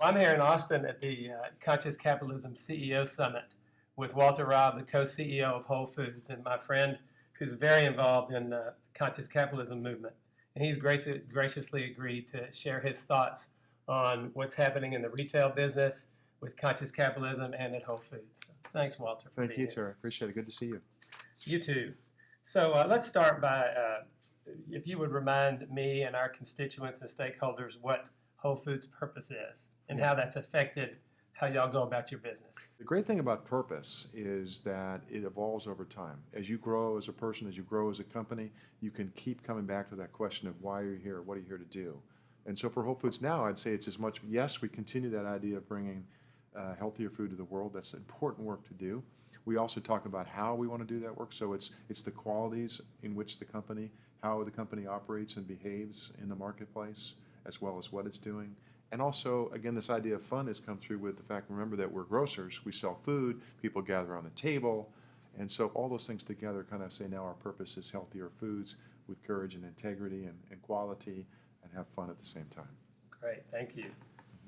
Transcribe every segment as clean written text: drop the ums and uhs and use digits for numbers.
I'm here in Austin at the Conscious Capitalism CEO Summit with Walter Robb, the co-CEO of Whole Foods, and my friend who's very involved in the conscious capitalism movement. And he's graciously agreed to share his thoughts on what's happening in the retail business with conscious capitalism and at Whole Foods. So thanks, Walter. Thank you, sir. Appreciate it. Good to see you. You too. So let's start by, if you would remind me and our constituents and stakeholders what Whole Foods' purpose is and how that's affected how y'all go about your business. The great thing about purpose is that it evolves over time. As you grow as a person, as you grow as a company, you can keep coming back to that question of why are you here, what are you here to do? And so for Whole Foods now, I'd say it's as much, yes, we continue that idea of bringing healthier food to the world. That's important work to do. We also talk about how we want to do that work. So it's the qualities in which how the company operates and behaves in the marketplace, as well as what it's doing. And also, again, this idea of fun has come through with the fact, remember that we're grocers, we sell food, people gather on the table, and so all those things together kind of say now our purpose is healthier foods with courage and integrity and quality and have fun at the same time. Great, thank you.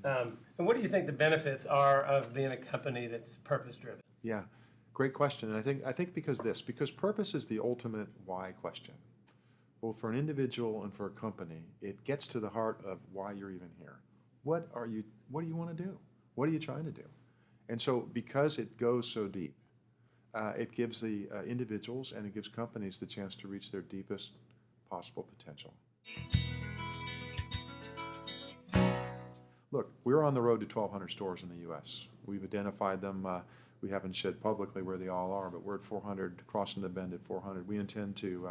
And what do you think the benefits are of being a company that's purpose-driven? Yeah, great question. And I think because purpose is the ultimate why question. Both for an individual and for a company, it gets to the heart of why you're even here. What do you want to do? What are you trying to do? And so because it goes so deep, it gives the individuals and it gives companies the chance to reach their deepest possible potential. Look, we're on the road to 1,200 stores in the U.S. We've identified them. We haven't said publicly where they all are, but we're at 400, crossing the bend at 400. We intend to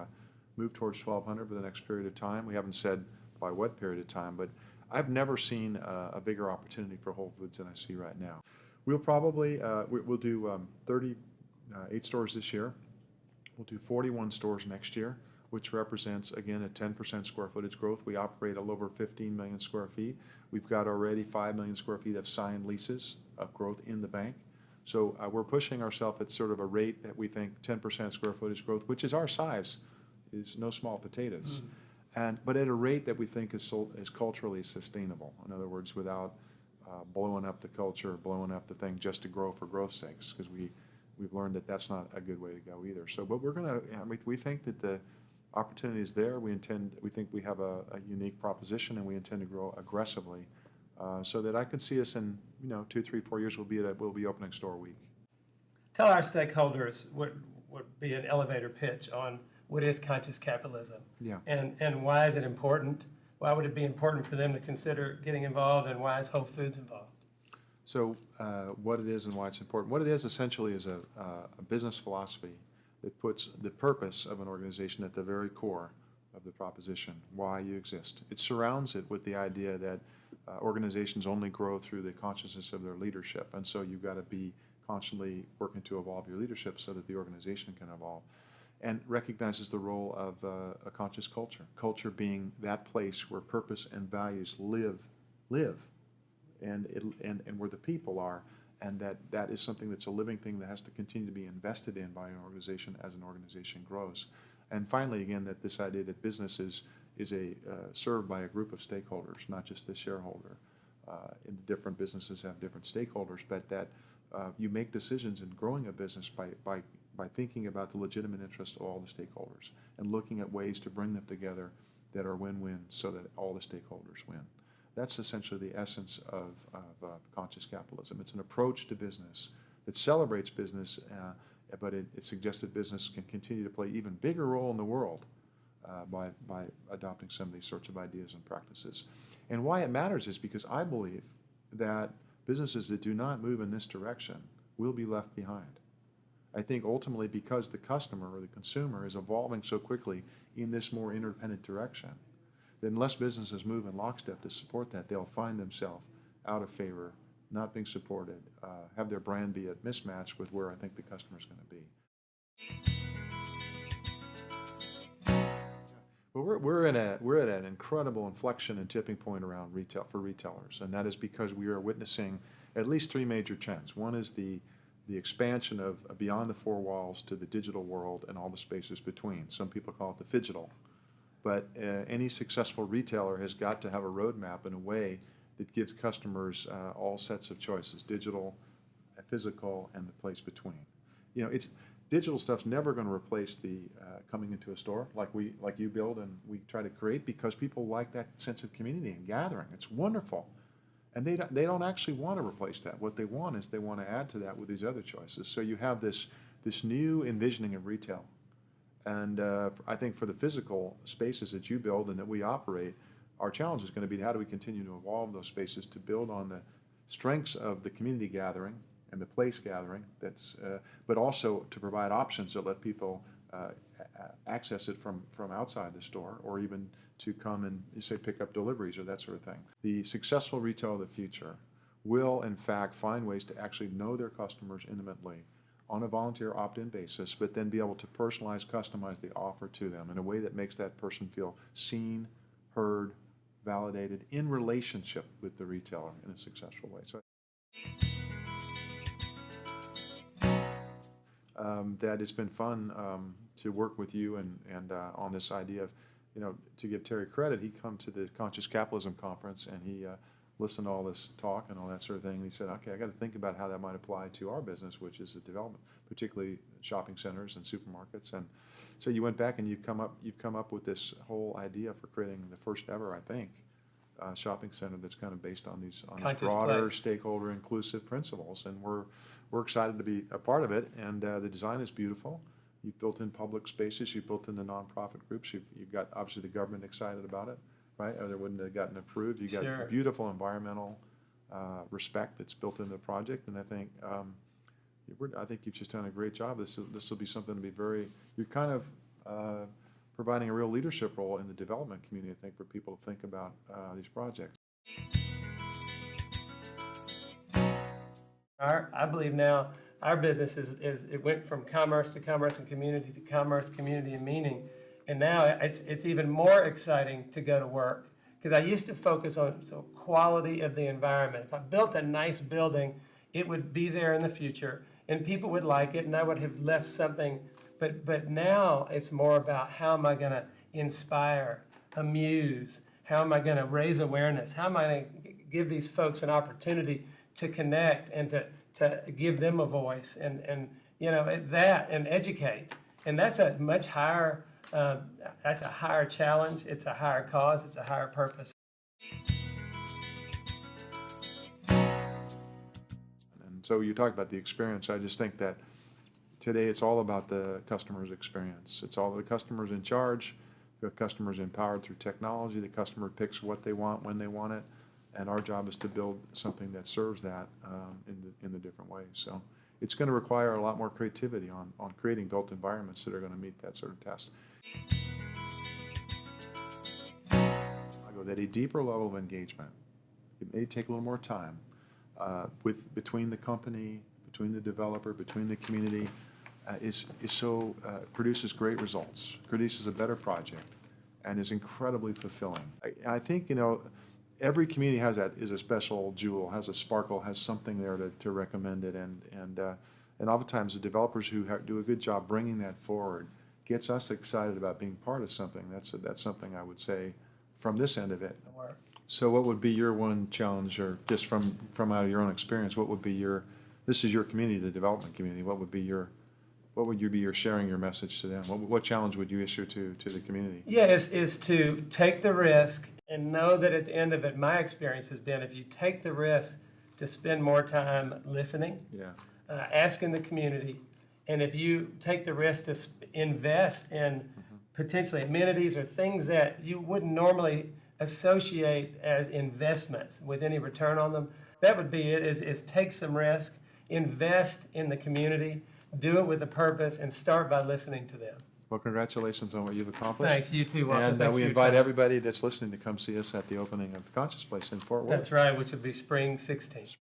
move towards 1,200 for the next period of time. We haven't said by what period of time, but I've never seen a bigger opportunity for Whole Foods than I see right now. We'll probably, we'll do 38 stores this year. We'll do 41 stores next year, which represents, again, a 10% square footage growth. We operate a little over 15 million square feet. We've got already 5 million square feet of signed leases of growth in the bank. So we're pushing ourselves at sort of a rate that we think 10% square footage growth, which is our size, is no small potatoes. But at a rate that we think is culturally sustainable. In other words, without blowing up the culture, blowing up the thing just to grow for growth's sakes, because we've learned that that's not a good way to go either. So, but we're going to, we think that the opportunity is there. We think we have a unique proposition, and we intend to grow aggressively, so that I can see us in 2, 3, 4 years we'll be opening store week. Tell our stakeholders what would be an elevator pitch on what is conscious capitalism, and why is it important? Why would it be important for them to consider getting involved, and why is Whole Foods involved? So what it is and why it's important. What it is essentially is a business philosophy that puts the purpose of an organization at the very core of the proposition, why you exist. It surrounds it with the idea that organizations only grow through the consciousness of their leadership, and so you've got to be constantly working to evolve your leadership so that the organization can evolve. And recognizes the role of a conscious culture. Culture being that place where purpose and values live, and where the people are, and that is something that's a living thing that has to continue to be invested in by an organization as an organization grows. And finally, again, that this idea that business is served by a group of stakeholders, not just the shareholder. And the different businesses have different stakeholders, but that you make decisions in growing a business by thinking about the legitimate interest of all the stakeholders and looking at ways to bring them together that are win-win so that all the stakeholders win. That's essentially the essence of conscious capitalism. It's an approach to business that celebrates business, but it suggests that business can continue to play an even bigger role in the world by adopting some of these sorts of ideas and practices. And why it matters is because I believe that businesses that do not move in this direction will be left behind. I think ultimately because the customer or the consumer is evolving so quickly in this more interdependent direction, that unless businesses move in lockstep to support that, they'll find themselves out of favor, not being supported, have their brand be a mismatch with where I think the customer is going to be. Well, we're at an incredible inflection and tipping point around retail for retailers, and that is because we are witnessing at least 3 major trends. One is the expansion of beyond the 4 walls to the digital world and all the spaces between. Some people call it the phygital. But any successful retailer has got to have a roadmap and a way that gives customers all sets of choices, digital, physical, and the place between. You know, it's digital stuff's never going to replace the coming into a store like you build and we try to create, because people like that sense of community and gathering. It's wonderful. And they don't actually want to replace that. What they want is they want to add to that with these other choices. So you have this new envisioning of retail. And I think for the physical spaces that you build and that we operate, our challenge is going to be how do we continue to evolve those spaces to build on the strengths of the community gathering and the place gathering, but also to provide options that let people access it from outside the store, or even to come and, say, pick up deliveries or that sort of thing. The successful retail of the future will, in fact, find ways to actually know their customers intimately on a volunteer opt-in basis, but then be able to personalize, customize the offer to them in a way that makes that person feel seen, heard, validated in relationship with the retailer in a successful way. So that it's been fun to work with you and on this idea of, you know, to give Terry credit, he come to the Conscious Capitalism Conference and he listened to all this talk and all that sort of thing, and he said, okay, I got to think about how that might apply to our business, which is the development, particularly shopping centers and supermarkets. And so you went back and you've come up with this whole idea for creating the first ever, I think, shopping center that's kind of based on these broader place. stakeholder inclusive principles, and we're excited to be a part of it. And the design is beautiful. You've built in public spaces. You've built in the nonprofit groups. You've got obviously the government excited about it, right? Or they wouldn't have gotten approved. You got Sure. beautiful environmental respect that's built into the project, and I think you've just done a great job. This will be something to be very. You're kind of providing a real leadership role in the development community, I think, for people to think about these projects. I believe now our business it went from commerce to commerce and community to commerce, community, and meaning. And now it's even more exciting to go to work, because I used to focus on quality of the environment. If I built a nice building, it would be there in the future and people would like it and I would have left something. But now it's more about how am I going to inspire, amuse, how am I going to raise awareness, how am I going to give these folks an opportunity to connect and to give them a voice and you know, and educate. And that's a much higher that's a higher challenge, it's a higher cause, it's a higher purpose. And so you talk about the experience. I just think that today it's all about the customer's experience. It's all the customer's in charge, the customer's empowered through technology, the customer picks what they want when they want it, and our job is to build something that serves that in the different ways. So it's going to require a lot more creativity on creating built environments that are going to meet that sort of test. I go that a deeper level of engagement, it may take a little more time, between the company, between the developer, between the community, produces great results, produces a better project, and is incredibly fulfilling. I think, you know, every community is a special jewel, has a sparkle, has something there to recommend it, and oftentimes the developers who do a good job bringing that forward gets us excited about being part of something. That's something I would say from this end of it. So what would be your one challenge, or just from out of your own experience, what would be this is your community, the development community, what would you be your sharing your message to them? What challenge would you issue to the community? Yeah, is to take the risk and know that at the end of it, my experience has been, if you take the risk to spend more time listening, asking the community, and if you take the risk to invest in potentially amenities or things that you wouldn't normally associate as investments with any return on them, that would be it, is take some risk, invest in the community, do it with a purpose, and start by listening to them. Well, congratulations on what you've accomplished. Thanks, you too, Walter. And Thanks we for your invite time. everybody that's listening to come see us at the opening of the Conscious Place in Fort Worth. That's right, which would be spring 16th.